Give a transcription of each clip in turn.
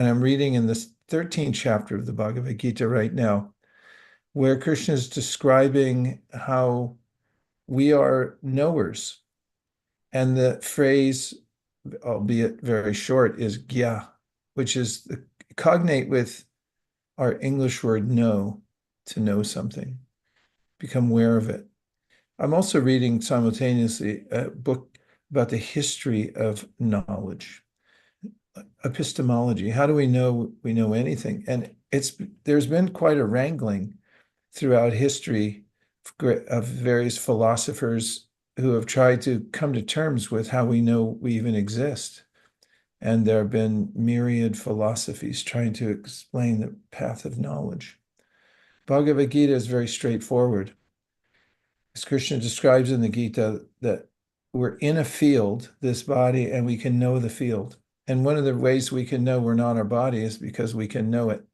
and I'm reading in this 13th chapter of the Bhagavad Gita right now, where Krishna is describing how we are knowers. And the phrase, albeit very short, is gya, which is the cognate with our English word know, to know something, become aware of it. I'm also reading simultaneously a book about the history of knowledge, epistemology. How do we know anything? And there's been quite a wrangling throughout history of various philosophers who have tried to come to terms with how we know we even exist. And there have been myriad philosophies trying to explain the path of knowledge. Bhagavad Gita is very straightforward. As Krishna describes in the Gita, that we're in a field, this body, and we can know the field. And one of the ways we can know we're not our body is because we can know it.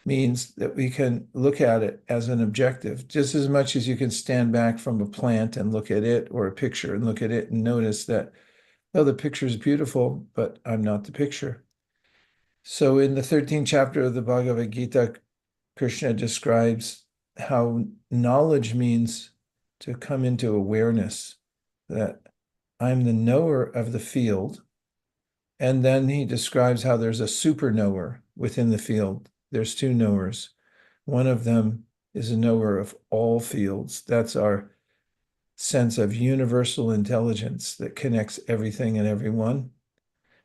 Means that we can look at it as an objective, just as much as you can stand back from a plant and look at it, or a picture and look at it and notice that, oh, the picture is beautiful, but I'm not the picture. So in the 13th chapter of the Bhagavad Gita, Krishna describes how knowledge means to come into awareness that I'm the knower of the field. And then he describes how there's a super knower within the field. There's two knowers. One of them is a knower of all fields. That's our sense of universal intelligence that connects everything and everyone.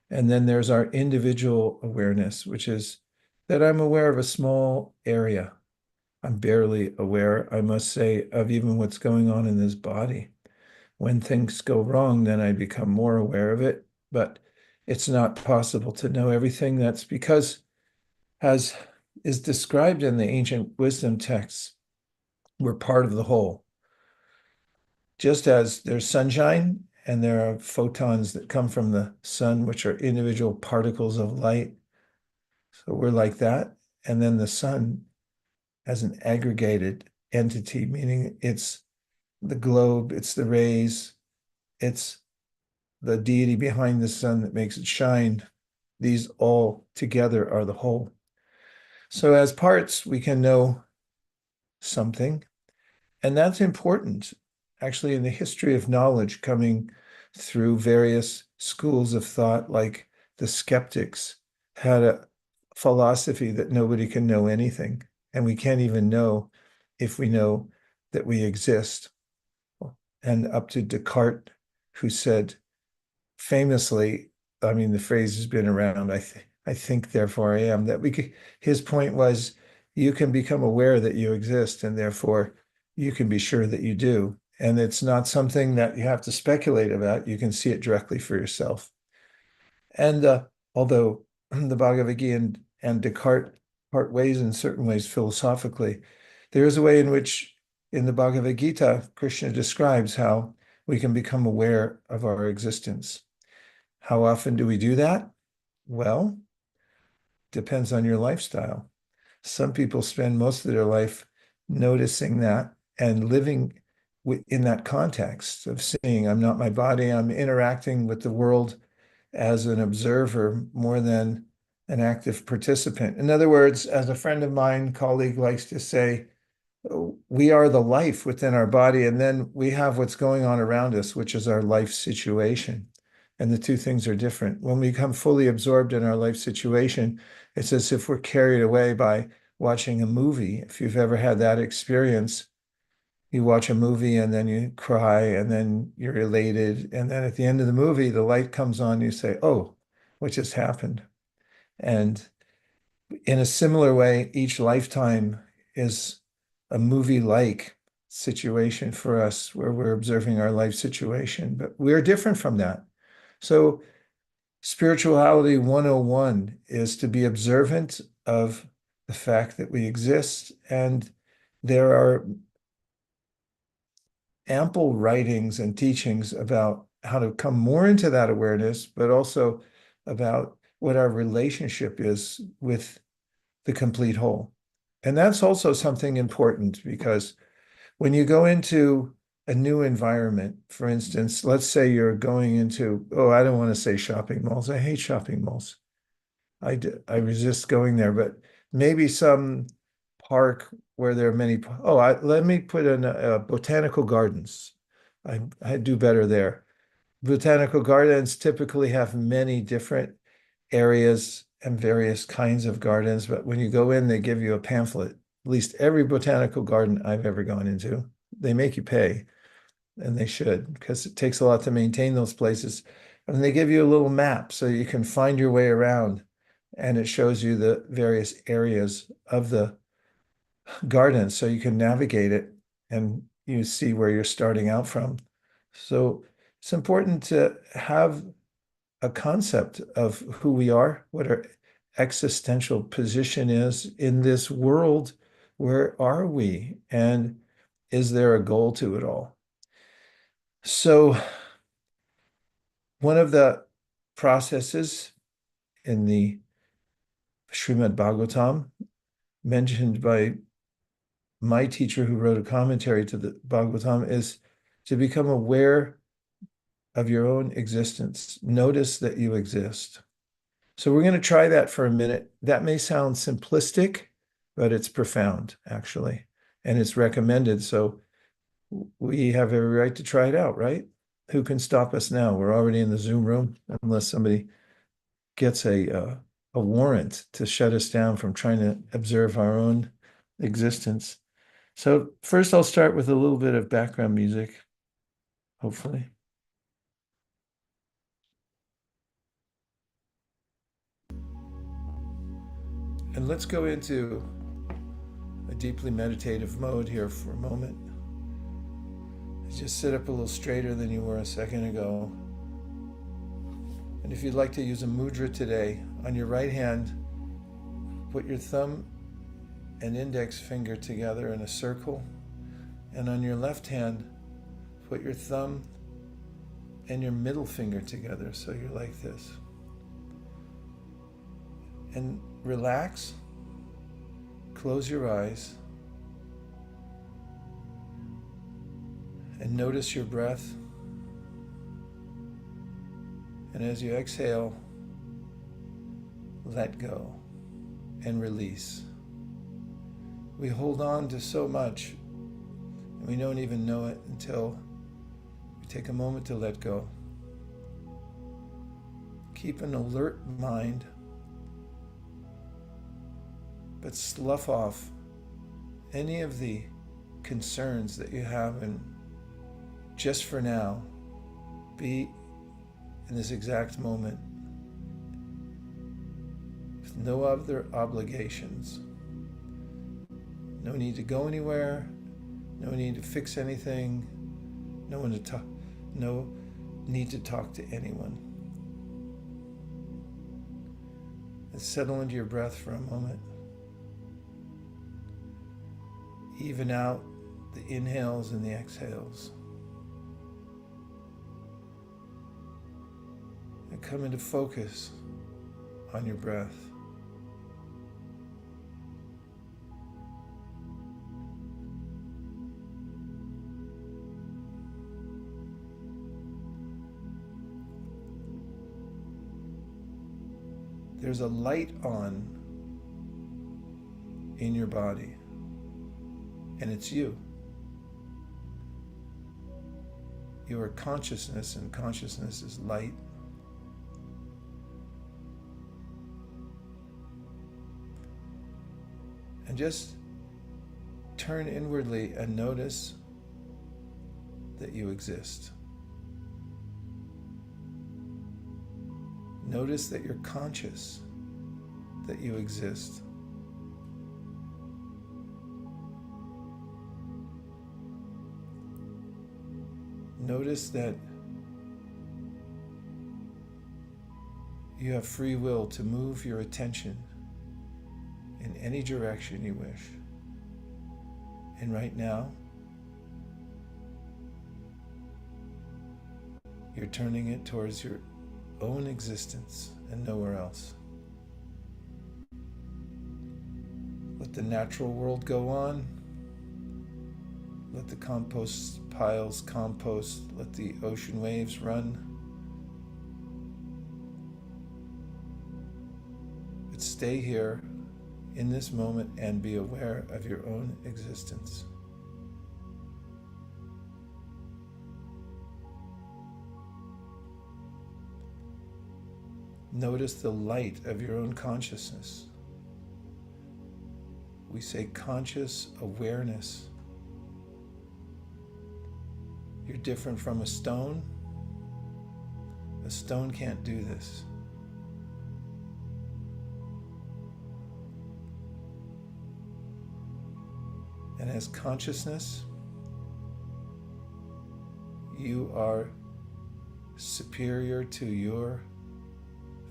And then there's our individual awareness, which is that I'm aware of a small area. I'm barely aware, I must say, of even what's going on in this body. When things go wrong, then I become more aware of it. But it's not possible to know everything. That's because, as is described in the ancient wisdom texts, we're part of the whole. Just as there's sunshine and there are photons that come from the sun, which are individual particles of light. So we're like that. And then the sun as an aggregated entity, meaning it's the globe, it's the rays, it's the deity behind the sun that makes it shine. These all together are the whole. So as parts, we can know something, and that's important, actually, in the history of knowledge, coming through various schools of thought, like the skeptics had a philosophy that nobody can know anything, and we can't even know if we know that we exist. And up to Descartes, who said famously, I mean, the phrase has been around, I think, therefore I am, that his point was, you can become aware that you exist, and therefore you can be sure that you do. And it's not something that you have to speculate about. You can see it directly for yourself. And although the Bhagavad Gita and Descartes part ways in certain ways philosophically, there is a way in which, in the Bhagavad Gita, Krishna describes how we can become aware of our existence. How often do we do that? Well, depends on your lifestyle. Some people spend most of their life noticing that and living in that context of seeing, I'm not my body, I'm interacting with the world as an observer more than an active participant. In other words, as a friend of mine, colleague likes to say, we are the life within our body, and then we have what's going on around us, which is our life situation. And the two things are different. When we become fully absorbed in our life situation, it's as if we're carried away by watching a movie. If you've ever had that experience, you watch a movie and then you cry and then you're elated. And then at the end of the movie, the light comes on, you say, oh, what just happened? And in a similar way, each lifetime is a movie-like situation for us where we're observing our life situation, but we're different from that. So Spirituality 101 is to be observant of the fact that we exist, and there are ample writings and teachings about how to come more into that awareness, but also about what our relationship is with the complete whole. And that's also something important, because when you go into a new environment, for instance, let's say you're going into, oh, I don't want to say shopping malls. I hate shopping malls. I resist going there, but maybe some park where there are many. Let me put in botanical gardens. I do better there. Botanical gardens typically have many different areas and various kinds of gardens, but when you go in, they give you a pamphlet. At least every botanical garden I've ever gone into, they make you pay, and they should, because it takes a lot to maintain those places. And they give you a little map so you can find your way around, and it shows you the various areas of the garden so you can navigate it and you see where you're starting out from. So it's important to have a concept of who we are, what our existential position is in this world. Where are we? And is there a goal to it all? So, one of the processes in the Srimad Bhagavatam, mentioned by my teacher who wrote a commentary to the Bhagavatam, is to become aware of your own existence. Notice that you exist. So we're going to try that for a minute. That may sound simplistic, but it's profound, actually, and it's recommended. So we have every right to try it out, right? Who can stop us now? We're already in the Zoom room, unless somebody gets a warrant to shut us down from trying to observe our own existence. So first, I'll start with a little bit of background music, hopefully. And let's go into a deeply meditative mode here for a moment. Just sit up a little straighter than you were a second ago. And if you'd like to use a mudra today, on your right hand, put your thumb and index finger together in a circle. And on your left hand, put your thumb and your middle finger together, so you're like this. And relax, close your eyes, and notice your breath. And as you exhale, let go and release. We hold on to so much, and we don't even know it until we take a moment to let go. Keep an alert mind, but slough off any of the concerns that you have, and just for now, be in this exact moment with no other obligations. No need to go anywhere, no need to fix anything, no need to talk to anyone. And settle into your breath for a moment. Even out the inhales and the exhales. And come into focus on your breath. There's a light on in your body, and it's you. You are consciousness, and consciousness is light. And just turn inwardly and notice that you exist. Notice that you're conscious, that you exist. Notice that you have free will to move your attention in any direction you wish. And right now, you're turning it towards your own existence and nowhere else. Let the natural world go on. Let the compost piles compost. Let the ocean waves run. stay here in this moment and be aware of your own existence. Notice the light of your own consciousness. We say conscious awareness. You're different from a stone. A stone can't do this. And as consciousness, you are superior to your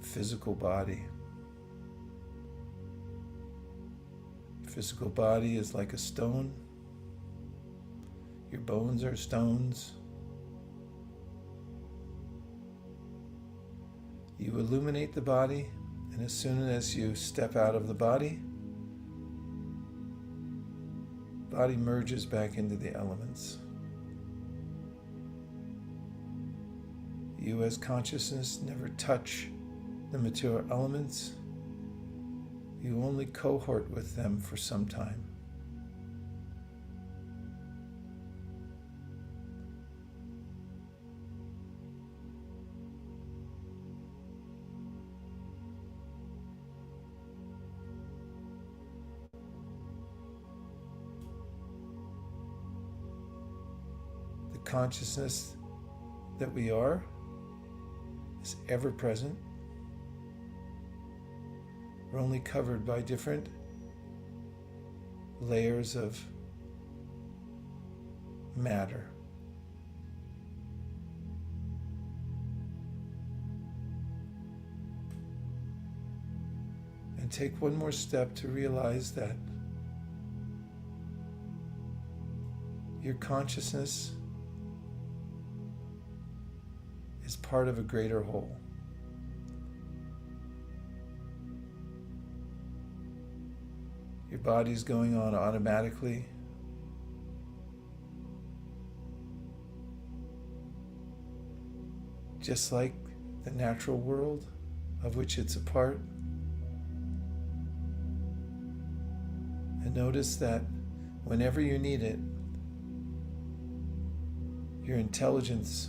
physical body. Physical body is like a stone. Your bones are stones. You illuminate the body, and as soon as you step out of the body merges back into the elements. You as consciousness never touch the material elements. You only cohort with them for some time. The consciousness that we are is ever present. We're only covered by different layers of matter. And take one more step to realize that your consciousness is part of a greater whole. Your body's going on automatically. Just like the natural world of which it's a part. And notice that whenever you need it, your intelligence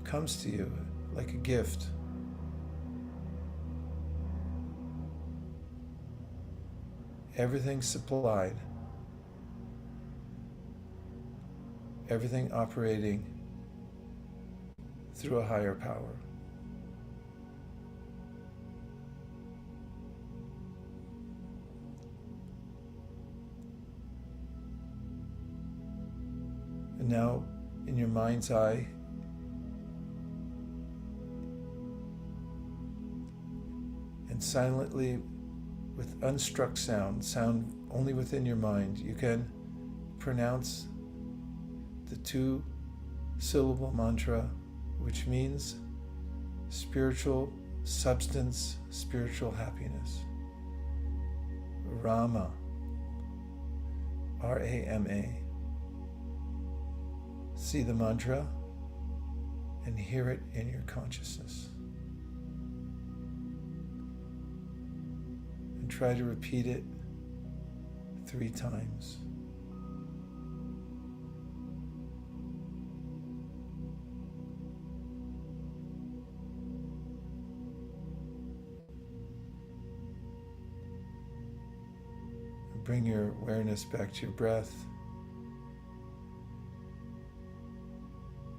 comes to you like a gift. Everything supplied, everything operating through a higher power. And now, in your mind's eye, and silently, with unstruck sound only within your mind, you can pronounce the 2-syllable mantra, which means spiritual substance, spiritual happiness. Rama, R-A-M-A. See the mantra and hear it in your consciousness. And try to repeat it 3 times. And bring your awareness back to your breath.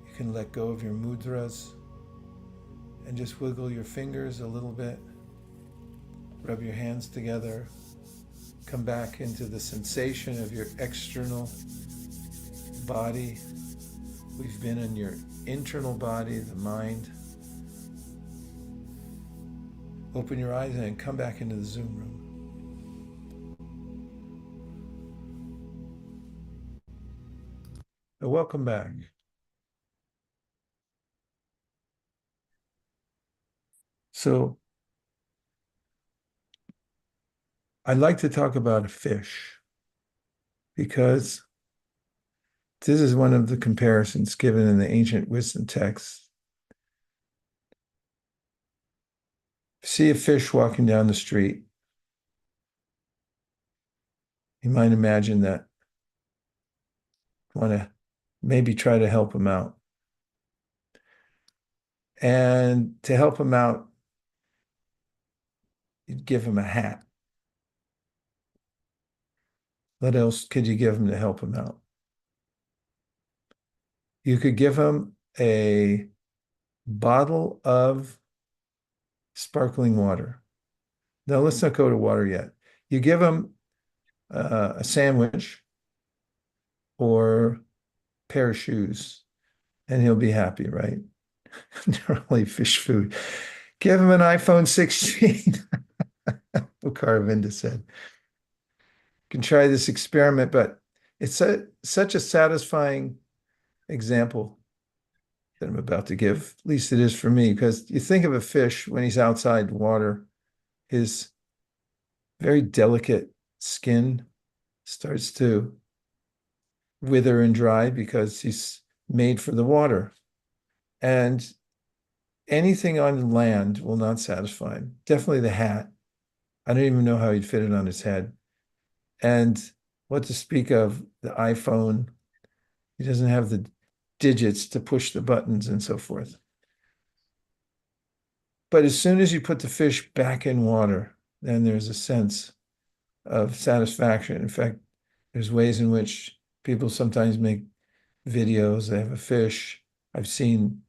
You can let go of your mudras and just wiggle your fingers a little bit. Rub your hands together. Come back into the sensation of your external body. We've been in your internal body, the mind. Open your eyes and come back into the Zoom room. Welcome back. So, I'd like to talk about a fish because this is one of the comparisons given in the ancient wisdom texts. See a fish walking down the street, you might imagine that want to maybe try to help him out. And to help him out, you'd give him a hat. What else could you give him to help him out? You could give him a bottle of sparkling water. No, let's not go to water yet. You give him a sandwich or a pair of shoes, and he'll be happy, right? Not fish food. Give him an iPhone 16, Bukharavinda said. You can try this experiment, but it's such a satisfying example that I'm about to give. At least it is for me, because you think of a fish when he's outside water, his very delicate skin starts to wither and dry because he's made for the water. And anything on land will not satisfy him. Definitely the hat. I don't even know how he'd fit it on his head. And what to speak of the iPhone. He doesn't have the digits to push the buttons and so forth. But as soon as you put the fish back in water, then there's a sense of satisfaction. In fact, there's ways in which people sometimes make videos. They have a fish. I've seen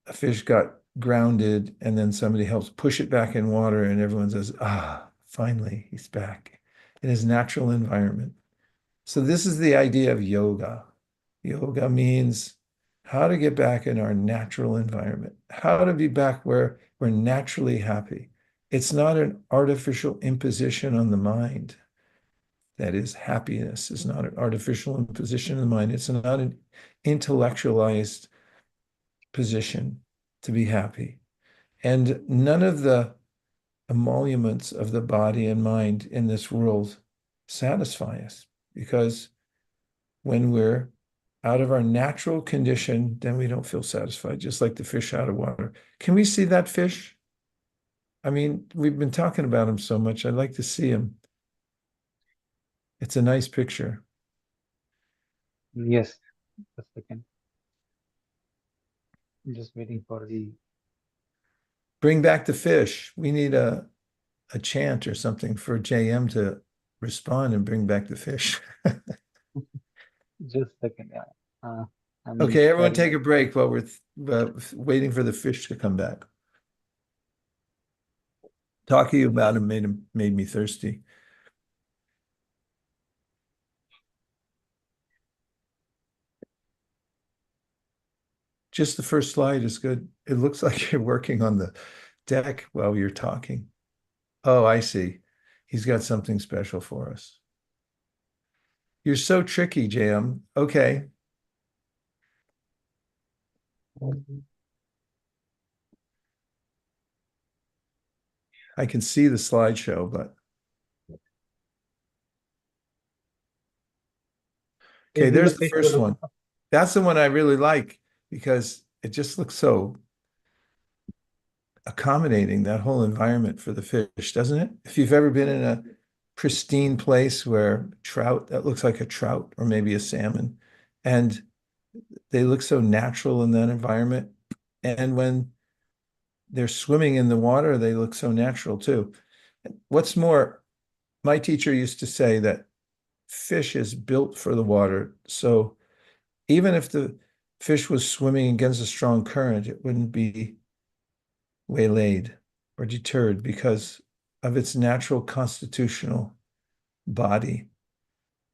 a fish got grounded, and then somebody helps push it back in water, and everyone says, ah, finally, he's back in his natural environment. So this is the idea of yoga. Yoga means how to get back in our natural environment, how to be back where we're naturally happy. It's not an artificial imposition on the mind. That is, happiness is not an artificial imposition on the mind. It's not an intellectualized position to be happy. And none of the emoluments of the body and mind in this world satisfy us, because when we're out of our natural condition, then we don't feel satisfied, just like the fish out of water. Can we see that fish? I mean, we've been talking about him so much. I'd like to see him. It's a nice picture. Yes, a second. I'm just waiting for the. Bring back the fish. We need a chant or something for JM to respond and bring back the fish. Just a second. Yeah. I'm Okay, everyone sharing take my a break while we're waiting for the fish to come back. Talking about him made me thirsty. Just the first slide is good. It looks like you're working on the deck while you're talking. Oh, I see. He's got something special for us. You're so tricky, JM. Okay. I can see the slideshow, but okay, Is this the there's the fish you're first looking one. for? That's the one I really like because it just looks so accommodating, that whole environment for the fish, doesn't it? If you've ever been in a pristine place where trout, that looks like a trout or maybe a salmon, and they look so natural in that environment. And when they're swimming in the water, they look so natural too. What's more, my teacher used to say that fish is built for the water. So even if the fish was swimming against a strong current, it wouldn't be waylaid or deterred because of its natural constitutional body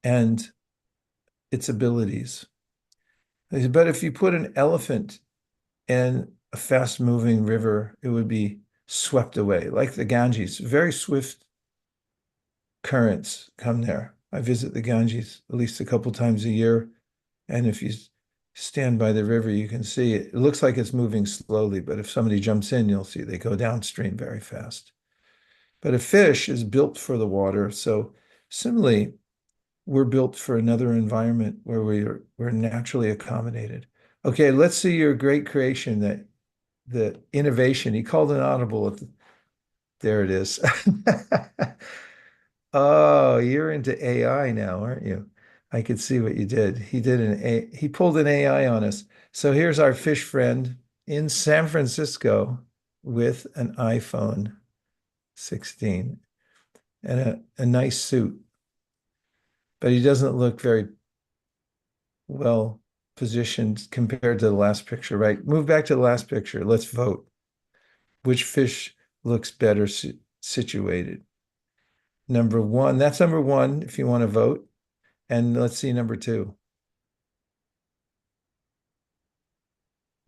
and its abilities. But if you put an elephant in a fast-moving river, it would be swept away, like the Ganges. Very swift currents come there. I visit the Ganges at least a couple times a year, and if you stand by the river, you can see it. It looks like it's moving slowly, but if somebody jumps in, you'll see they go downstream very fast. But a fish is built for the water. So similarly, we're built for another environment where we're naturally accommodated. Okay, let's see your great creation, that the innovation. He called an audible There it is. Oh, you're into AI now, aren't you? I could see what you did. He pulled an AI on us. So here's our fish friend in San Francisco with an iPhone 16 and a nice suit, but he doesn't look very well positioned compared to the last picture, right? Move back to the last picture. Let's vote. Which fish looks better situated? Number one, that's number one if you want to vote. And let's see number two.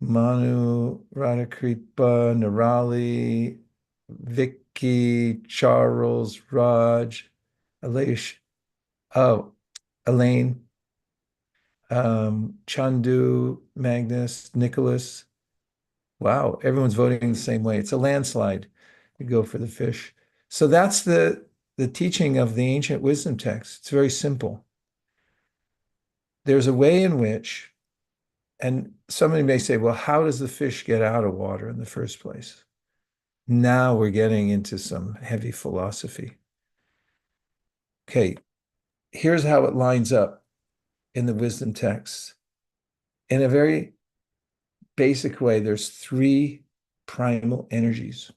Manu, Radhakripa, Nirali, Vicky, Charles, Raj, Alish, oh, Elaine, Chandu, Magnus, Nicholas. Wow, everyone's voting the same way. It's a landslide to go for the fish. So that's the teaching of the ancient wisdom text. It's very simple. There's a way in which, and somebody may say, well, how does the fish get out of water in the first place? Now we're getting into some heavy philosophy. Okay, here's how it lines up in the wisdom texts. In a very basic way, there's three primal energies.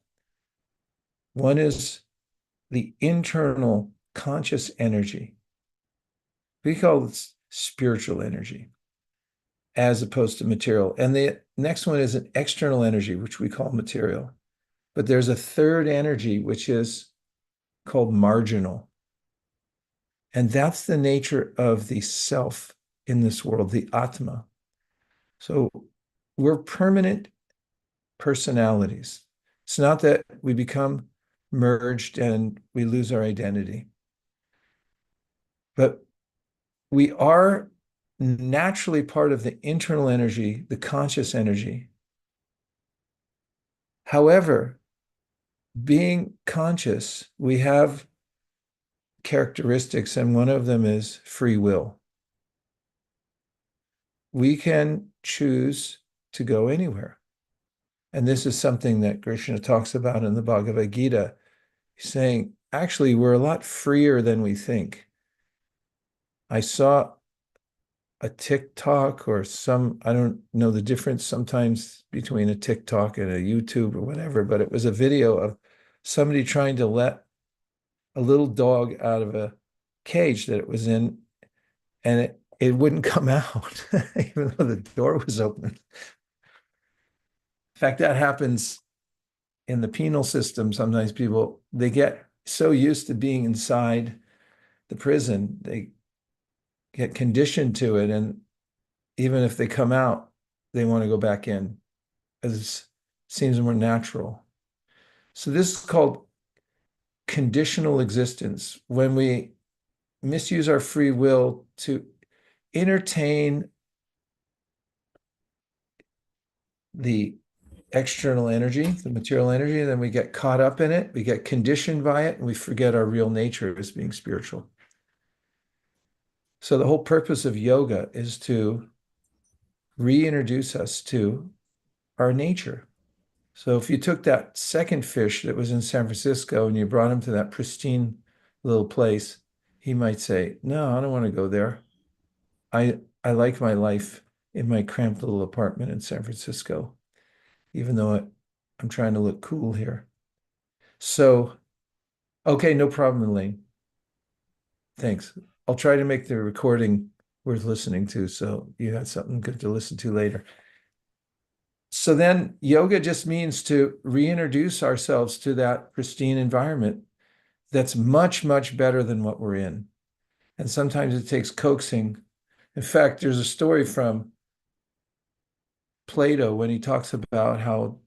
One is the internal conscious energy. We call it spiritual energy as opposed to material. And the next one is an external energy, which we call material. But there's a third energy, which is called marginal. And that's the nature of the self in this world, the Atma. So we're permanent personalities. It's not that we become merged and we lose our identity, but we are naturally part of the internal energy, the conscious energy. However, being conscious, we have characteristics, and one of them is free will. We can choose to go anywhere. And this is something that Krishna talks about in the Bhagavad Gita, saying, actually, we're a lot freer than we think. I saw a TikTok or I don't know the difference sometimes between a TikTok and a YouTube or whatever, but it was a video of somebody trying to let a little dog out of a cage that it was in, and it wouldn't come out, even though the door was open. In fact, that happens in the penal system. Sometimes people, they get so used to being inside the prison, they get conditioned to it. And even if they come out, they want to go back in as it seems more natural. So this is called conditional existence. When we misuse our free will to entertain the external energy, the material energy, and then we get caught up in it, we get conditioned by it, and we forget our real nature as being spiritual. So the whole purpose of yoga is to reintroduce us to our nature. So if you took that second fish that was in San Francisco and you brought him to that pristine little place, he might say, no, I don't want to go there. I like my life in my cramped little apartment in San Francisco, even though I'm trying to look cool here. So, okay, no problem, Elaine. Thanks. I'll try to make the recording worth listening to so you got something good to listen to later. So then yoga just means to reintroduce ourselves to that pristine environment that's much, much better than what we're in. And sometimes it takes coaxing. In fact, there's a story from Plato when he talks about how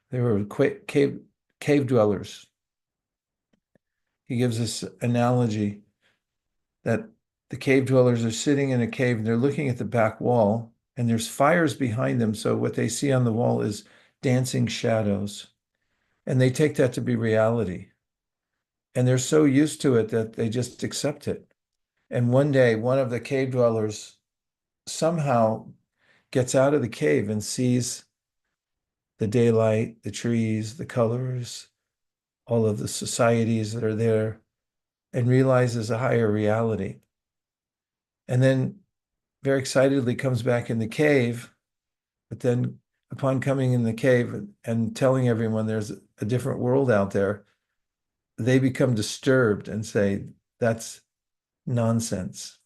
there were cave dwellers. He gives this analogy that the cave dwellers are sitting in a cave and they're looking at the back wall and there's fires behind them. So what they see on the wall is dancing shadows. And they take that to be reality. And they're so used to it that they just accept it. And one day, one of the cave dwellers somehow gets out of the cave and sees the daylight, the trees, the colors, all of the societies that are there, and realizes a higher reality. And then very excitedly comes back in the cave, but then upon coming in the cave and telling everyone there's a different world out there, they become disturbed and say, that's nonsense.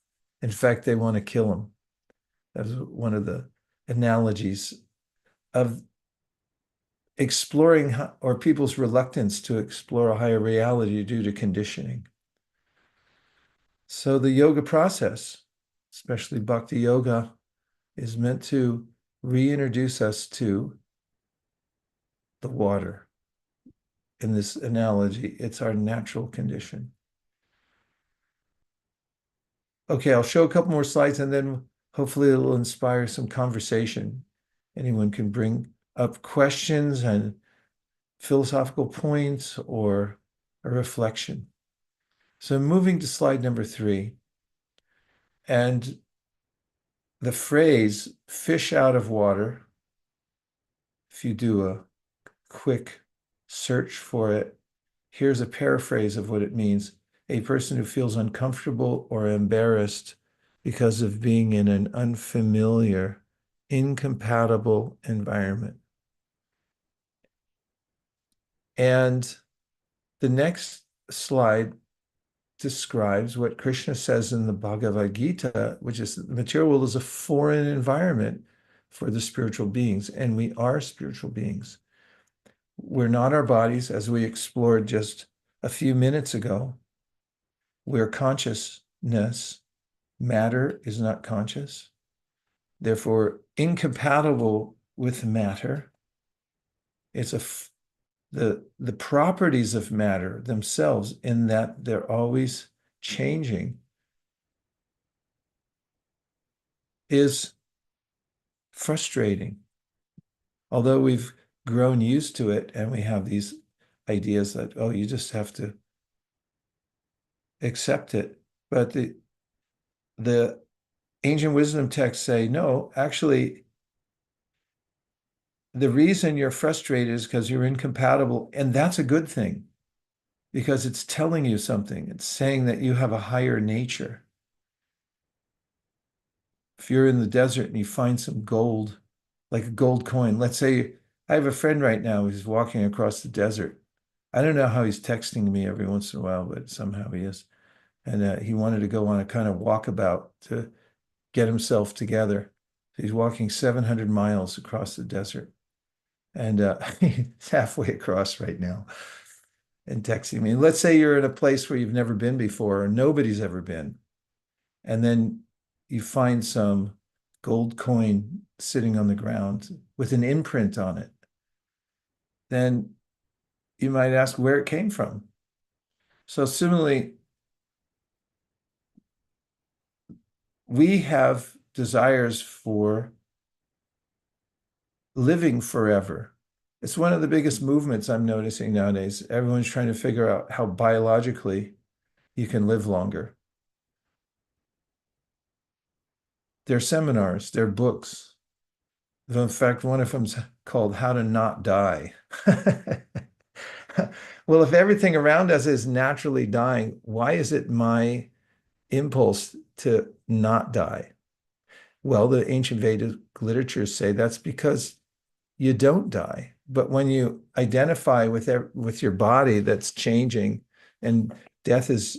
In fact, they want to kill him. That was one of the analogies of exploring or people's reluctance to explore a higher reality due to conditioning. So the yoga process, especially bhakti yoga, is meant to reintroduce us to the water. In this analogy, it's our natural condition. Okay, I'll show a couple more slides and then hopefully it'll inspire some conversation. Anyone can bring up questions and philosophical points or a reflection. So moving to slide number 3, and the phrase fish out of water, if you do a quick search for it, here's a paraphrase of what it means. A person who feels uncomfortable or embarrassed because of being in an unfamiliar, incompatible environment. And the next slide describes what Krishna says in the Bhagavad Gita, which is the material world is a foreign environment for the spiritual beings, and we are spiritual beings. We're not our bodies, as we explored just a few minutes ago. We're consciousness. Matter is not conscious. Therefore, incompatible with matter. It's the properties of matter themselves, in that they're always changing, is frustrating. Although we've grown used to it and we have these ideas that, oh, you just have to accept it. But the ancient wisdom texts say, no, actually, the reason you're frustrated is because you're incompatible. And that's a good thing, because it's telling you something. It's saying that you have a higher nature. If you're in the desert and you find some gold, like a gold coin, let's say I have a friend right now who's walking across the desert. I don't know how he's texting me every once in a while, but somehow he is. And he wanted to go on a kind of walkabout to get himself together. So he's walking 700 miles across the desert. And he's halfway across right now and texting me. Let's say you're in a place where you've never been before or nobody's ever been. And then you find some gold coin sitting on the ground with an imprint on it. Then you might ask where it came from. So similarly, we have desires for living forever. It's one of the biggest movements I'm noticing nowadays. Everyone's trying to figure out how biologically you can live longer. There are seminars, there are books. In fact, one of them's called How to Not Die. Well, if everything around us is naturally dying, why is it my impulse to not die? Well, the ancient Vedic literatures say that's because you don't die. But when you identify with your body that's changing, and death is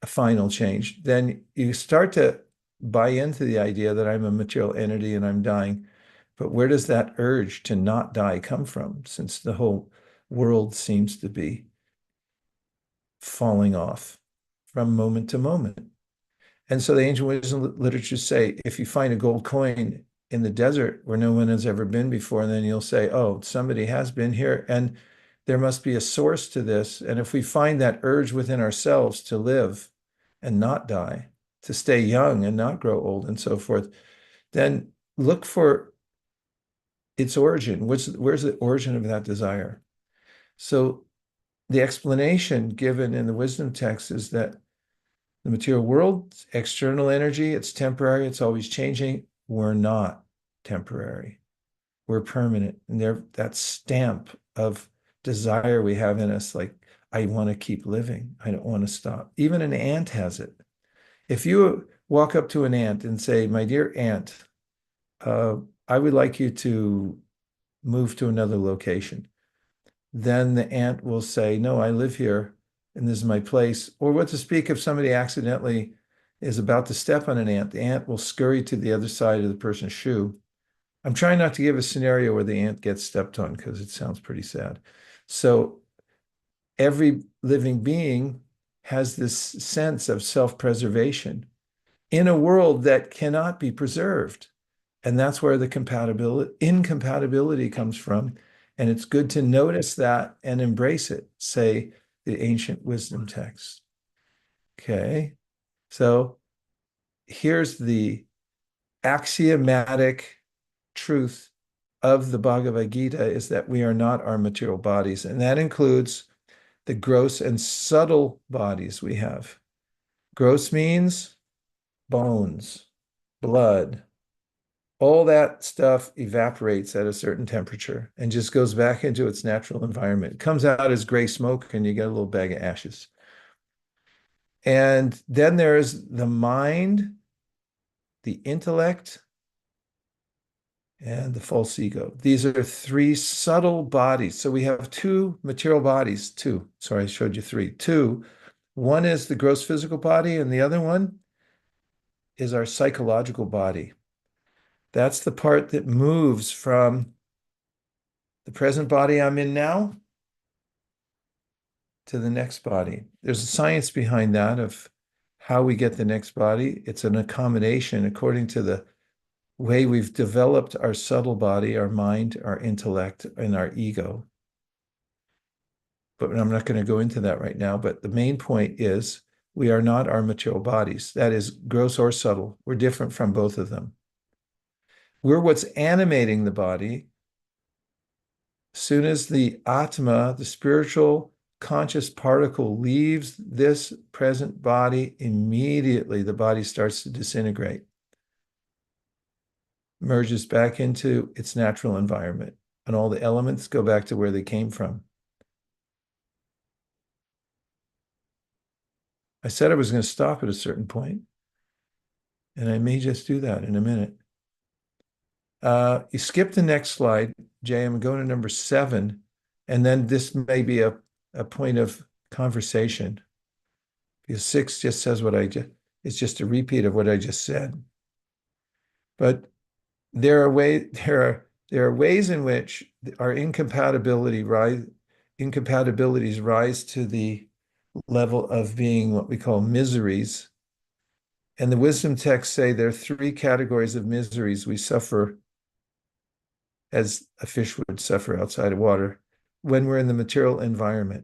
a final change, then you start to buy into the idea that I'm a material entity and I'm dying. But where does that urge to not die come from, since the whole world seems to be falling off from moment to moment? And so the ancient wisdom literatures say, if you find a gold coin in the desert where no one has ever been before, and then you'll say, oh, somebody has been here, and there must be a source to this. And if we find that urge within ourselves to live and not die, to stay young and not grow old and so forth, then look for its origin. Where's the origin of that desire? So the explanation given in the wisdom text is that the material world, external energy, it's temporary, it's always changing. We're not temporary. We're permanent. And there, that stamp of desire we have in us, like, I want to keep living. I don't want to stop. Even an ant has it. If you walk up to an ant and say, my dear ant, uh, I would like you to move to another location, then the ant will say, no, I live here and this is my place. Or what to speak if somebody accidentally is about to step on an ant, the ant will scurry to the other side of the person's shoe. I'm trying not to give a scenario where the ant gets stepped on because it sounds pretty sad. So every living being has this sense of self-preservation in a world that cannot be preserved. And that's where the incompatibility comes from. And it's good to notice that and embrace it, say the ancient wisdom text. Okay. So here's the axiomatic truth of the Bhagavad Gita is that we are not our material bodies. And that includes the gross and subtle bodies we have. Gross means bones, blood, all that stuff evaporates at a certain temperature and just goes back into its natural environment. It comes out as gray smoke and you get a little bag of ashes. And then there's the mind, the intellect, and the false ego. These are three subtle bodies. So we have two material bodies, two. Sorry, I showed you three. Two. One is the gross physical body, and the other one is our psychological body. That's the part that moves from the present body I'm in now to the next body. There's a science behind that of how we get the next body. It's an accommodation according to the way we've developed our subtle body, our mind, our intellect, and our ego. But I'm not going to go into that right now. But the main point is we are not our material bodies. That is gross or subtle. We're different from both of them. We're what's animating the body. As soon as the Atma, the spiritual conscious particle, leaves this present body, immediately the body starts to disintegrate, merges back into its natural environment, and all the elements go back to where they came from. I said I was going to stop at a certain point, and I may just do that in a minute. You skip the next slide, Jay. I'm going to number 7, and then this may be a point of conversation. Because 6 just says what it's just a repeat of what I just said. But there are ways in which our incompatibilities rise to the level of being what we call miseries. And the wisdom texts say there are 3 categories of miseries we suffer as a fish would suffer outside of water when we're in the material environment.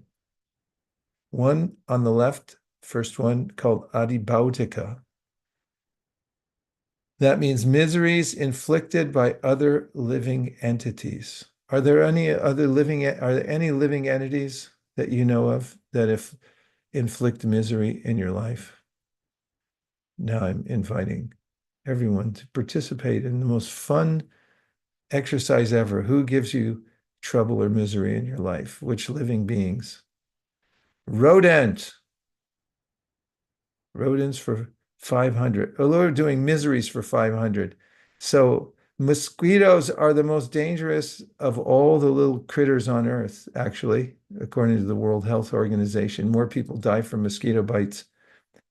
One on the left, first one called adibhautika. That means miseries inflicted by other living entities. Are there any living entities that you know of that inflict misery in your life? Now I'm inviting everyone to participate in the most fun exercise ever. Who gives you trouble or misery in your life? Which living beings? Rodents for 500. Oh, we're doing miseries for 500. So mosquitoes are the most dangerous of all the little critters on Earth, actually, according to the World Health Organization. More people die from mosquito bites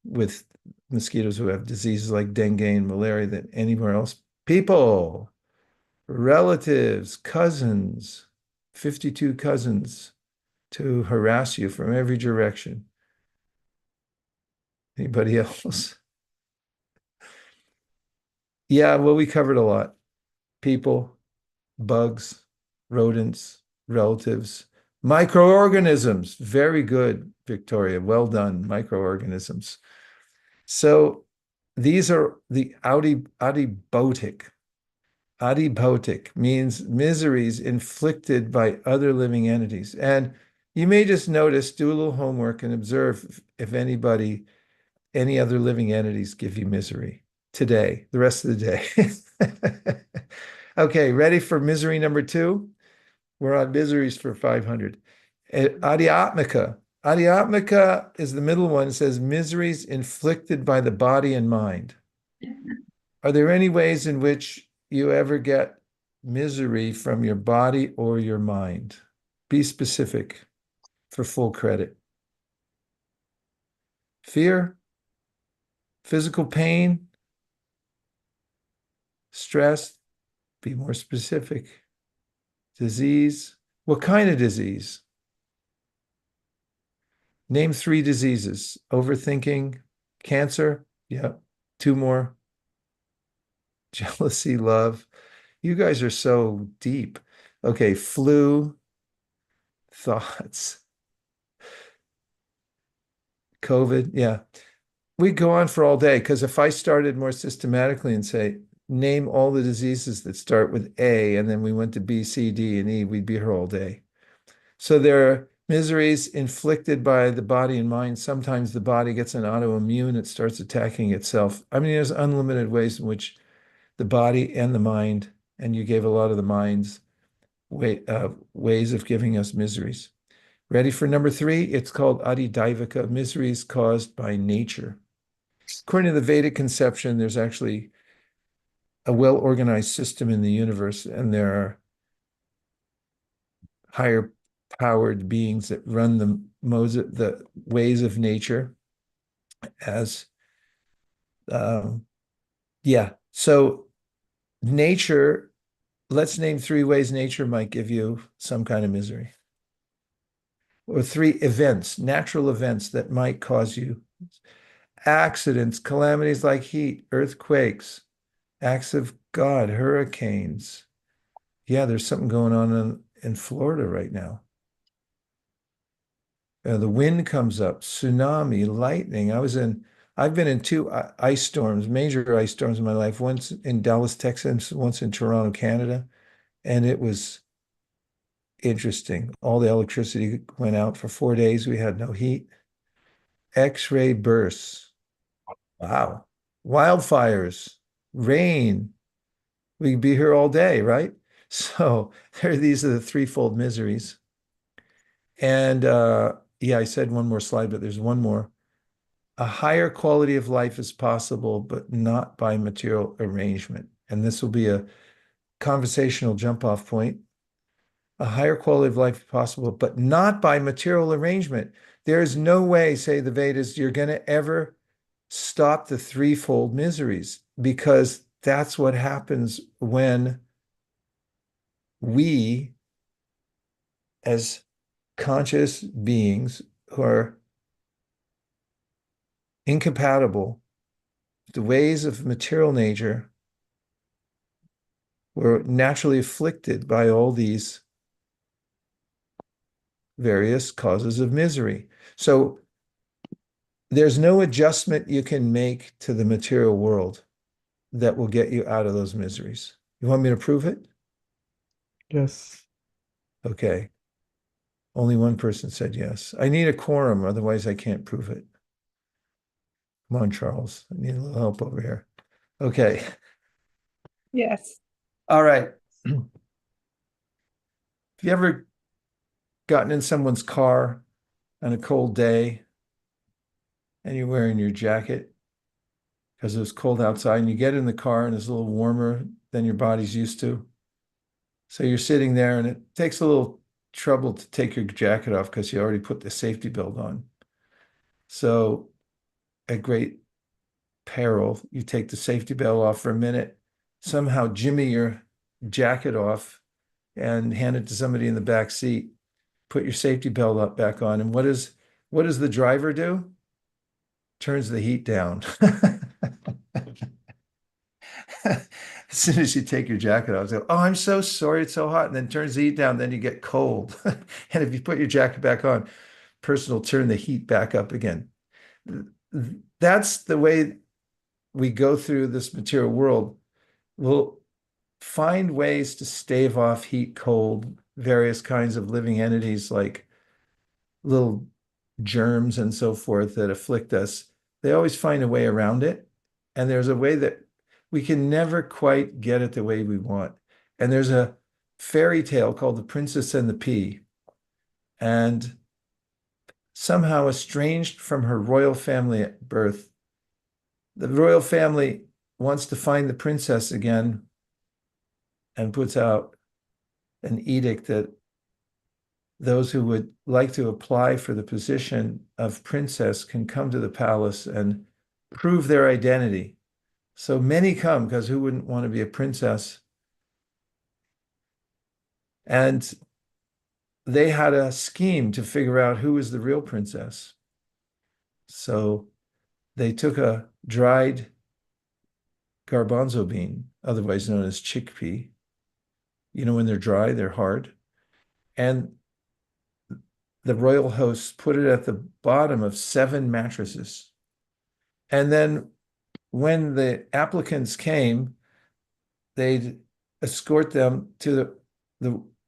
with mosquitoes who have diseases like dengue and malaria than anywhere else. People, relatives, cousins, 52 cousins to harass you from every direction. Anybody else? Yeah, well, we covered a lot. People, bugs, rodents, relatives, microorganisms. Very good, Victoria. Well done, microorganisms. So these are the adibotic. Adibotic means miseries inflicted by other living entities. And you may just notice, do a little homework and observe if any other living entities give you misery today, the rest of the day. Okay, ready for misery number 2? We're on miseries for 500. Adhyatmika. Adhyatmika is the middle one. It says miseries inflicted by the body and mind. Are there any ways in which you ever get misery from your body or your mind? Be specific for full credit. Fear, physical pain, stress, be more specific. Disease, what kind of disease? Name three diseases. Overthinking, cancer, yeah, two more. Jealousy, love. You guys are so deep. Okay, flu, thoughts, COVID, yeah. We go on for all day because if I started more systematically and say, name all the diseases that start with A, and then we went to B, C, D, and E, we'd be here all day. So there are miseries inflicted by the body and mind. Sometimes the body gets an autoimmune, it starts attacking itself. I mean, there's unlimited ways in which the body and the mind, and you gave a lot of the mind's ways of giving us miseries. Ready for number three? It's called adidaivika, miseries caused by nature. According to the Vedic conception, there's actually a well-organized system in the universe, and there are higher powered beings that run the ways of nature as yeah. So nature, let's name three ways nature might give you some kind of misery. Or three events, natural events that might cause you accidents, calamities like heat, earthquakes, acts of God, hurricanes. Yeah, there's something going on in Florida right now. The wind comes up, tsunami, lightning. I've been in two ice storms, major ice storms in my life, once in Dallas, Texas, once in Toronto, Canada. And it was interesting. All the electricity went out for 4 days. We had no heat. X-ray bursts. Wow. Wildfires, rain. We'd be here all day, right? So these are the threefold miseries. And yeah, I said one more slide, but there's one more. A higher quality of life is possible, but not by material arrangement. And this will be a conversational jump off point. A higher quality of life is possible, but not by material arrangement. There is no way, say the Vedas, you're going to ever stop the threefold miseries because that's what happens when we, as conscious beings who are incompatible with the ways of material nature, we're naturally afflicted by all these various causes of misery. So there's no adjustment you can make to the material world that will get you out of those miseries. You want me to prove it? Yes. Okay. Only one person said yes. I need a quorum, otherwise I can't prove it. Come on, Charles. I need a little help over here. Okay. Yes. All right. Have you ever gotten in someone's car on a cold day and you're wearing your jacket because it was cold outside and you get in the car and it's a little warmer than your body's used to? So you're sitting there and it takes a little trouble to take your jacket off because you already put the safety belt on. So at great peril, you take the safety belt off for a minute, somehow jimmy your jacket off and hand it to somebody in the back seat, put your safety belt up back on. And what does the driver do? Turns the heat down. As soon as you take your jacket off, say, "Oh, I'm so sorry, it's so hot," and then turns the heat down, then you get cold. And if you put your jacket back on, person will turn the heat back up again. That's the way we go through this material world. We'll find ways to stave off heat, cold, various kinds of living entities like little germs and so forth that afflict us. They always find a way around it. And there's a way that we can never quite get it the way we want. And there's a fairy tale called The Princess and the Pea. And somehow estranged from her royal family at birth. The royal family wants to find the princess again and puts out an edict that those who would like to apply for the position of princess can come to the palace and prove their identity. So many come because who wouldn't want to be a princess? And they had a scheme to figure out who was the real princess. So they took a dried garbanzo bean, otherwise known as chickpea. You know, when they're dry, they're hard. And the royal hosts put it at the bottom of 7 mattresses. And then when the applicants came, they'd escort them to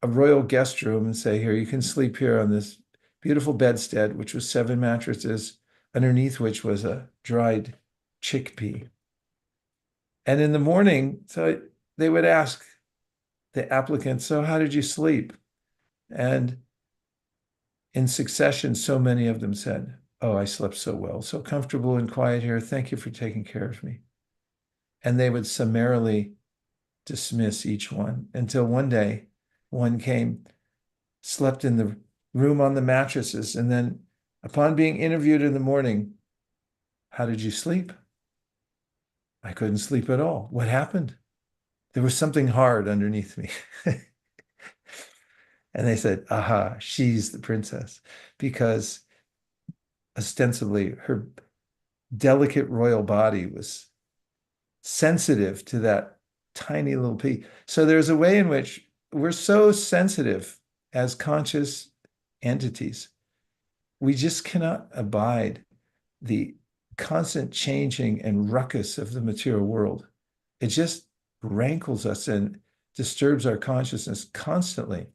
a royal guest room and say, here, you can sleep here on this beautiful bedstead, which was 7 mattresses, underneath which was a dried chickpea. And in the morning, so they would ask the applicant, so how did you sleep? And in succession, so many of them said, oh, I slept so well, so comfortable and quiet here. Thank you for taking care of me. And they would summarily dismiss each one until one day one came, slept in the room on the mattresses, and then upon being interviewed in the morning, how did you sleep? I couldn't sleep at all. What happened? There was something hard underneath me. And they said, aha, she's the princess, because ostensibly her delicate royal body was sensitive to that tiny little piece. So there's a way in which we're so sensitive as conscious entities. We just cannot abide the constant changing and ruckus of the material world. It just rankles us and disturbs our consciousness constantly.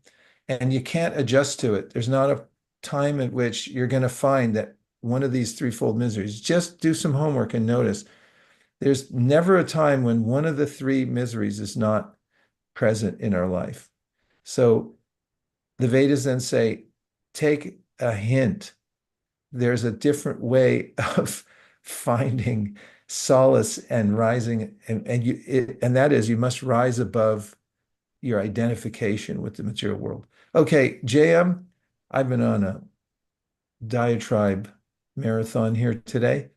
And you can't adjust to it. There's not a time at which you're going to find that one of these threefold miseries. Just do some homework and notice there's never a time when one of the 3 miseries is not present in our life. So the Vedas then say, take a hint. There's a different way of finding solace and rising, and that is you must rise above your identification with the material world. Okay, JM, I've been on a diatribe marathon here today.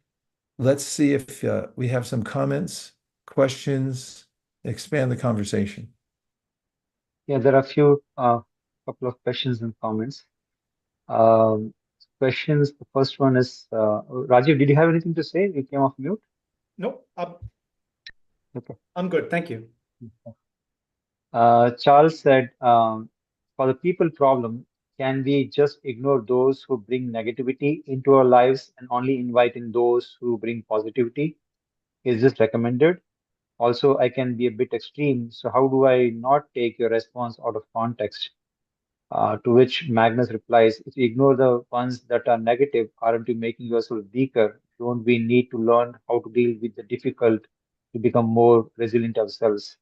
Let's see if we have some comments, questions, expand the conversation. Yeah, there are a few couple of questions and comments. Um, Questions. The first one is Rajiv. Did you have anything to say? You came off mute. Nope, Okay. I'm good. Thank you. Charles said, for the people problem, can we just ignore those who bring negativity into our lives and only invite in those who bring positivity? Is this recommended? Also, I can be a bit extreme, so how do I not take your response out of context? To which Magnus replies, if you ignore the ones that are negative, aren't you making yourself weaker? Don't we need to learn how to deal with the difficult to become more resilient ourselves?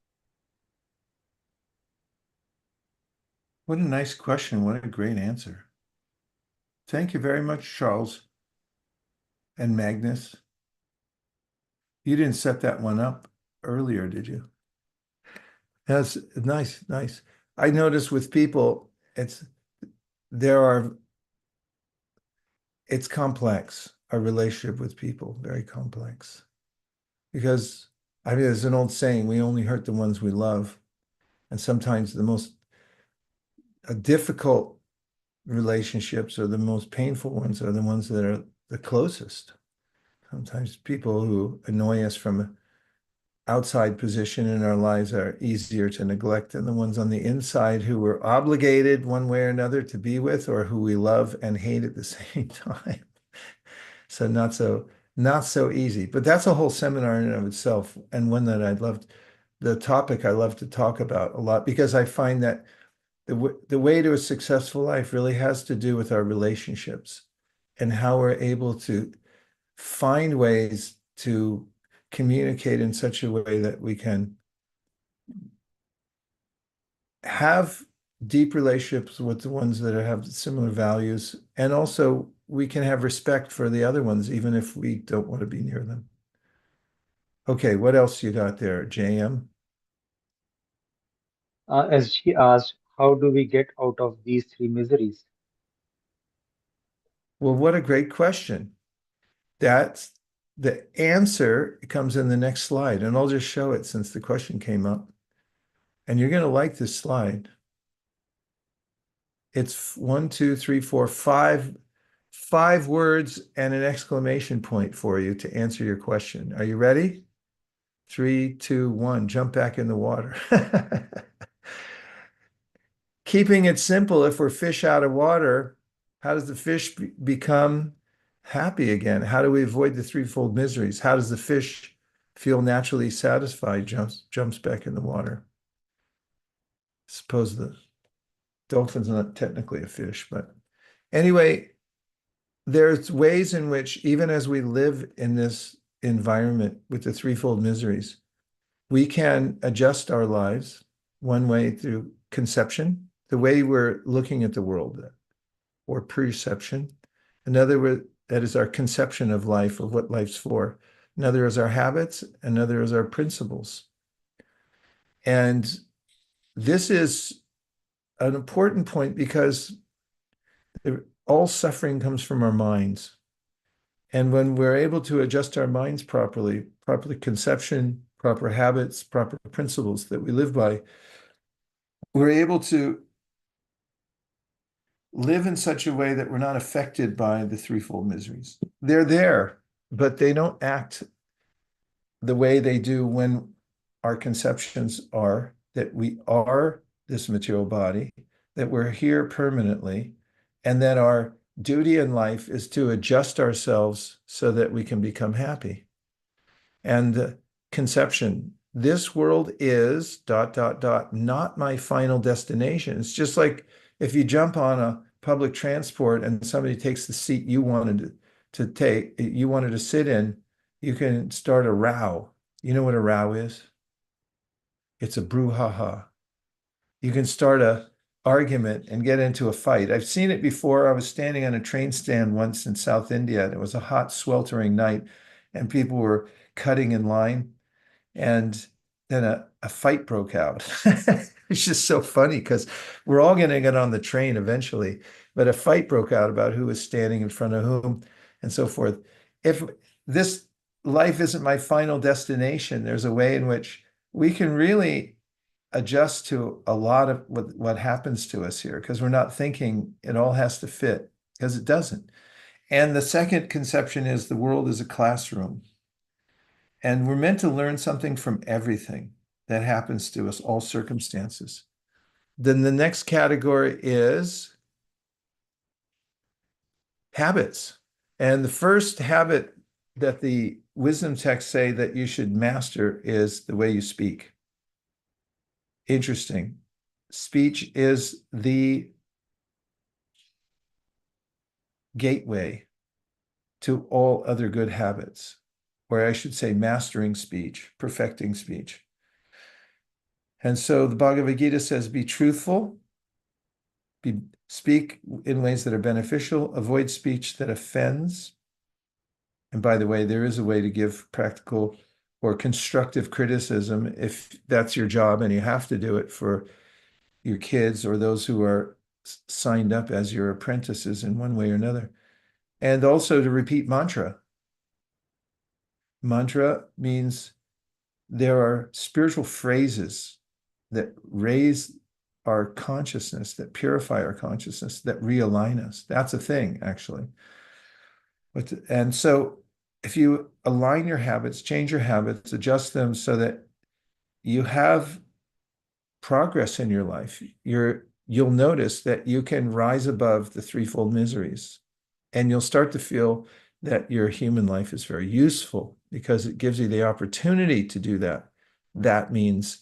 What a nice question. What a great answer. Thank you very much, Charles and Magnus. You didn't set that one up earlier, did you? That's nice, nice. I notice with people, it's complex, our relationship with people, very complex. Because, I mean, there's an old saying, we only hurt the ones we love. And sometimes the most difficult relationships or the most painful ones are the ones that are the closest. Sometimes people who annoy us from an outside position in our lives are easier to neglect than the ones on the inside who we're obligated one way or another to be with, or who we love and hate at the same time. So not so easy. But that's a whole seminar in and of itself, and one that the topic I love to talk about a lot, because I find that the way to a successful life really has to do with our relationships and how we're able to find ways to communicate in such a way that we can have deep relationships with the ones that have similar values, and also we can have respect for the other ones, even if we don't want to be near them. Okay, what else you got there, JM? As she asked, how do we get out of these three miseries? Well, what a great question. That's the answer comes in the next slide, and I'll just show it since the question came up. And you're going to like this slide. It's one, two, three, four, five words and an exclamation point for you to answer your question. Are you ready? 3, 2, 1, jump back in the water. Keeping it simple, if we're fish out of water, how does the fish become happy again? How do we avoid the threefold miseries? How does the fish feel naturally satisfied, jumps back in the water? Suppose the dolphin's not technically a fish, but anyway, there's ways in which, even as we live in this environment with the threefold miseries, we can adjust our lives. One way through conception, the way we're looking at the world, or perception. Another way, that is our conception of life, of what life's for. Another is our habits. Another is our principles. And this is an important point because all suffering comes from our minds. And when we're able to adjust our minds properly, proper conception, proper habits, proper principles that we live by, we're able to live in such a way that we're not affected by the threefold miseries. They're there, but they don't act the way they do when our conceptions are that we are this material body, that we're here permanently, and that our duty in life is to adjust ourselves so that we can become happy. And conception, this world is ... not my final destination. It's just like if you jump on a public transport and somebody takes the seat you wanted to take, you wanted to sit in, you can start a row. You know what a row is? It's a brouhaha. You can start a argument and get into a fight. I've seen it before. I was standing on a train stand once in South India, and it was a hot, sweltering night, and people were cutting in line, and then a fight broke out. It's just so funny because we're all going to get on the train eventually, but a fight broke out about who was standing in front of whom and so forth. If this life isn't my final destination, there's a way in which we can really adjust to a lot of what happens to us here because we're not thinking it all has to fit, because it doesn't. And the second conception is the world is a classroom. And we're meant to learn something from everything that happens to us, all circumstances. Then the next category is habits. And the first habit that the wisdom texts say that you should master is the way you speak. Interesting. Speech is the gateway to all other good habits, or I should say mastering speech, perfecting speech. And so the Bhagavad Gita says, be truthful, speak in ways that are beneficial, avoid speech that offends. And by the way, there is a way to give practical or constructive criticism if that's your job and you have to do it for your kids or those who are signed up as your apprentices in one way or another. And also to repeat mantra. Mantra means there are spiritual phrases that raise our consciousness, that purify our consciousness, that realign us. That's a thing, actually. And so if you align your habits, change your habits, adjust them so that you have progress in your life, you'll notice that you can rise above the threefold miseries. And you'll start to feel that your human life is very useful because it gives you the opportunity to do that. That means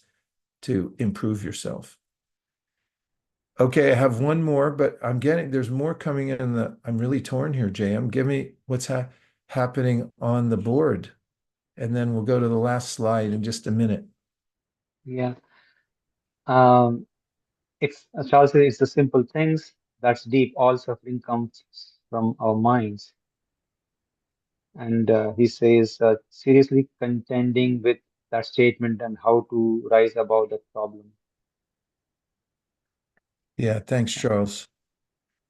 to improve yourself. Okay, I have one more, but there's more coming in I'm really torn here, JM. Give me what's happening on the board. And then we'll go to the last slide in just a minute. Yeah. It's Charles says it's the simple things that's deep. All suffering comes from our minds. And he says, seriously contending with that statement and how to rise above that problem. Yeah, thanks, Charles.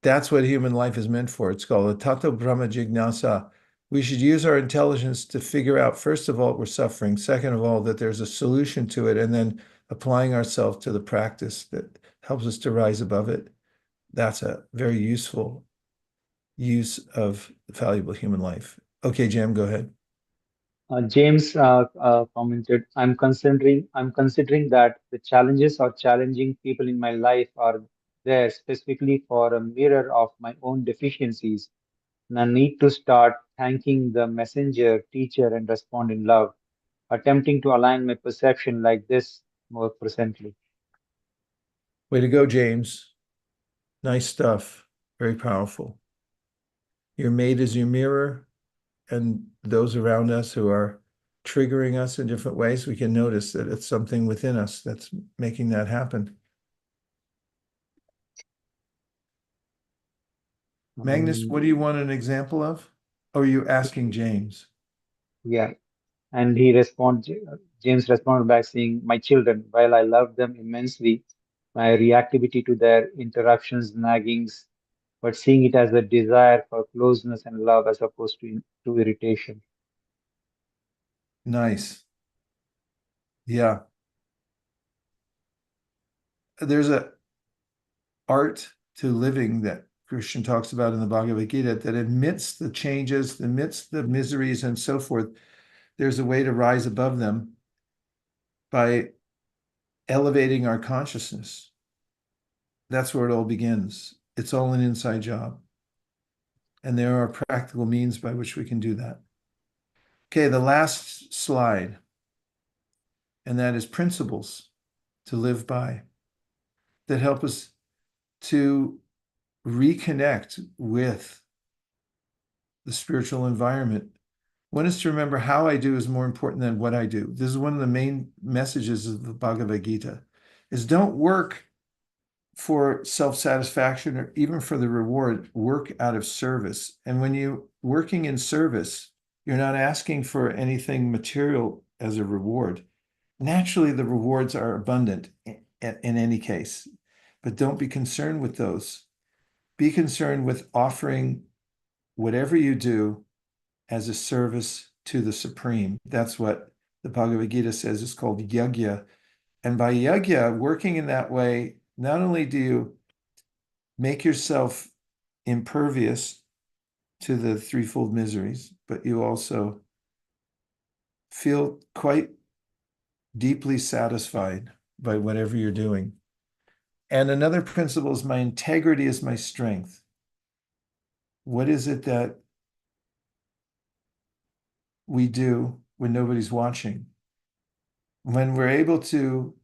That's what human life is meant for. It's called a Tato Brahma Jignasa. We should use our intelligence to figure out, first of all, we're suffering. Second of all, that there's a solution to it, and then applying ourselves to the practice that helps us to rise above it. That's a very useful use of valuable human life. Okay, Jam, go ahead. James commented, I'm considering that the challenges or challenging people in my life are there specifically for a mirror of my own deficiencies. And I need to start thanking the messenger, teacher, and respond in love, attempting to align my perception like this more presently. Way to go, James. Nice stuff. Very powerful. Your mate is your mirror, and those around us who are triggering us in different ways, we can notice that it's something within us that's making that happen. Magnus, what do you want an example of? Oh, are you asking James? Yeah. And James responded by saying, my children, while I love them immensely, my reactivity to their interruptions, naggings, but seeing it as a desire for closeness and love as opposed to irritation. Nice. Yeah. There's a art to living that Christian talks about in the Bhagavad Gita that amidst the changes, amidst the miseries and so forth, there's a way to rise above them by elevating our consciousness. That's where it all begins. It's all an inside job. And there are practical means by which we can do that. Okay, the last slide, and that is principles to live by that help us to reconnect with the spiritual environment. One is to remember how I do is more important than what I do. This is one of the main messages of the Bhagavad Gita, is don't work for self-satisfaction or even for the reward, work out of service. And when you're working in service, you're not asking for anything material as a reward. Naturally, the rewards are abundant in any case, but don't be concerned with those. Be concerned with offering whatever you do as a service to the Supreme. That's what the Bhagavad Gita says is called yajna. And by yajna, working in that way, not only do you make yourself impervious to the threefold miseries, but you also feel quite deeply satisfied by whatever you're doing. And another principle is my integrity is my strength. What is it that we do when nobody's watching? When we're able to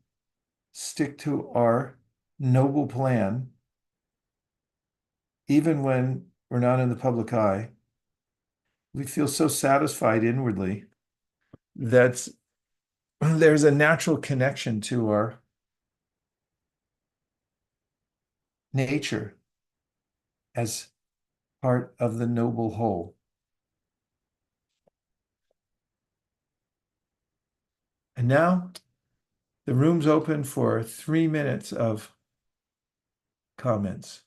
stick to our noble plan, even when we're not in the public eye, we feel so satisfied inwardly that there's a natural connection to our nature as part of the noble whole. And now the room's open for 3 minutes of comments.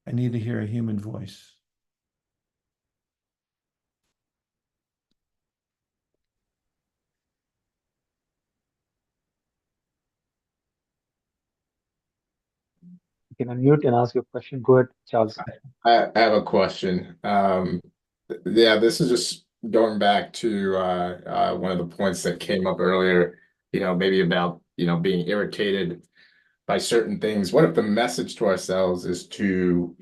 I need to hear a human voice. You can unmute and ask your question. Go ahead, Charles. I have a question. Yeah, this is just going back to one of the points that came up earlier, maybe about, being irritated by certain things. What if the message to ourselves is to,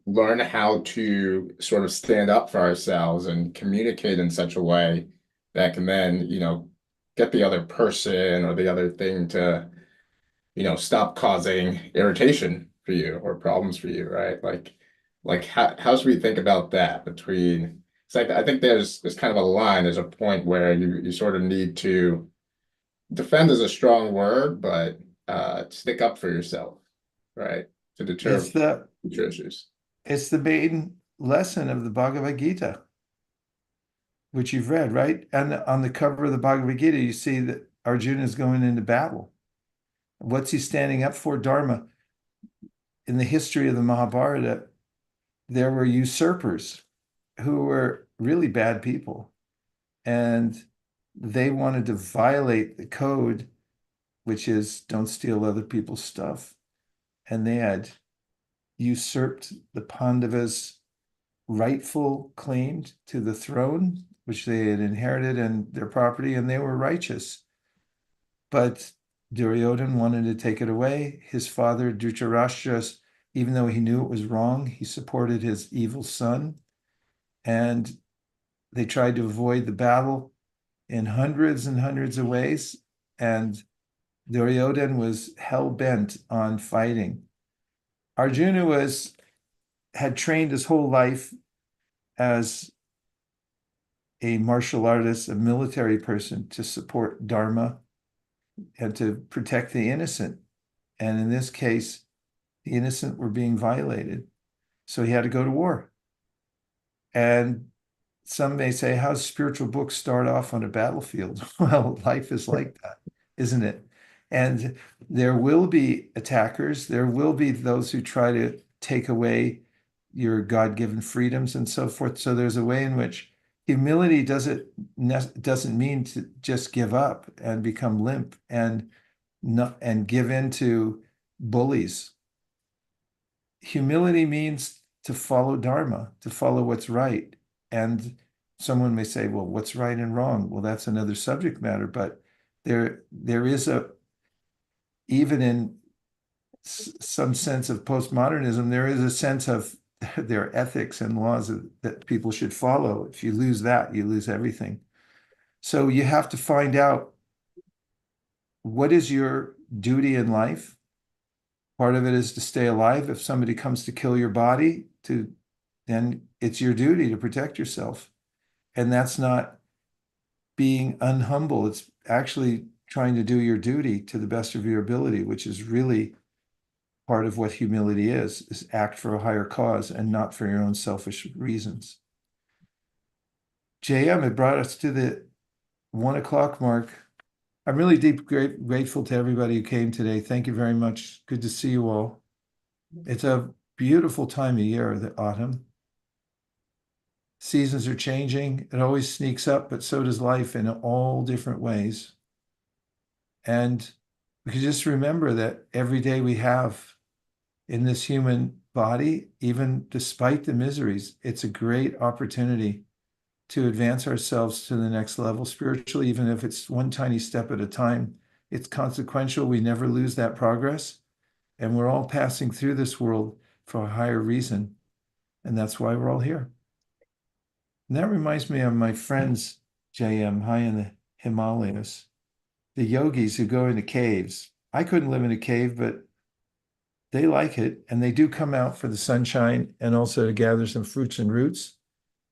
learn how to sort of stand up for ourselves and communicate in such a way that can then, get the other person or the other thing to stop causing irritation for you or problems for you, right? Like how should we think about that between, it's like, I think there's kind of a line, there's a point where you sort of need to defend is a strong word, but stick up for yourself, right? To deter It's the future issues. It's the main lesson of the Bhagavad Gita, which you've read, right? And on the cover of the Bhagavad Gita, you see that Arjuna is going into battle. What's he standing up for? Dharma. In the history of the Mahabharata, there were usurpers who were really bad people, and they wanted to violate the code, which is don't steal other people's stuff. And they had usurped the Pandavas' rightful claim to the throne, which they had inherited and their property, and they were righteous. But Duryodhana wanted to take it away. His father, Dhritarashtra, even though he knew it was wrong, he supported his evil son. And they tried to avoid the battle in hundreds and hundreds of ways. And Duryodhana was hell-bent on fighting. Arjuna had trained his whole life as a martial artist, a military person, to support Dharma and to protect the innocent. And in this case, the innocent were being violated. So he had to go to war. And some may say, how spiritual books start off on a battlefield? Well, life is like that, isn't it? And there will be attackers. There will be those who try to take away your God-given freedoms and so forth. So there's a way in which humility doesn't mean to just give up and become limp and give in to bullies. Humility means to follow Dharma, to follow what's right. And someone may say, well, what's right and wrong? Well, that's another subject matter, but there is even in some sense of postmodernism, there is a sense of there are ethics and laws that people should follow. If you lose that, you lose everything. So you have to find out what is your duty in life. Part of it is to stay alive. If somebody comes to kill your body, then it's your duty to protect yourself. And that's not being unhumble. It's actually trying to do your duty to the best of your ability, which is really part of what humility is act for a higher cause and not for your own selfish reasons. JM, it brought us to the 1 o'clock mark. I'm really grateful to everybody who came today. Thank you very much. Good to see you all. It's a beautiful time of year, the autumn. Seasons are changing. It always sneaks up, but so does life in all different ways. And we can just remember that every day we have in this human body, even despite the miseries, it's a great opportunity to advance ourselves to the next level spiritually, even if it's one tiny step at a time. It's consequential. We never lose that progress. And we're all passing through this world for a higher reason. And that's why we're all here. And that reminds me of my friends, JM, high in the Himalayas, the yogis who go into caves. I couldn't live in a cave, but they like it. And they do come out for the sunshine and also to gather some fruits and roots.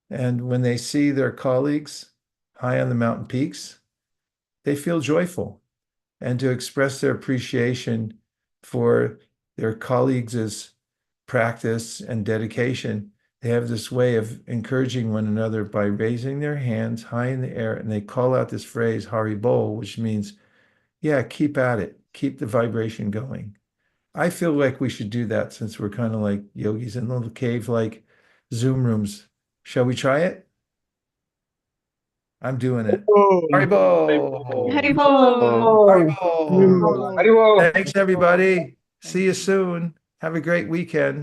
And when they see their colleagues high on the mountain peaks, they feel joyful. And to express their appreciation for their colleagues' practice and dedication, they have this way of encouraging one another by raising their hands high in the air, and they call out this phrase, Hari Bol, which means, yeah, keep at it, keep the vibration going. I feel like we should do that since we're kind of like yogis in little cave-like Zoom rooms. Shall we try it? I'm doing it. Haribol! Haribol. Haribol! Haribo. Thanks, everybody. See you soon. Have a great weekend.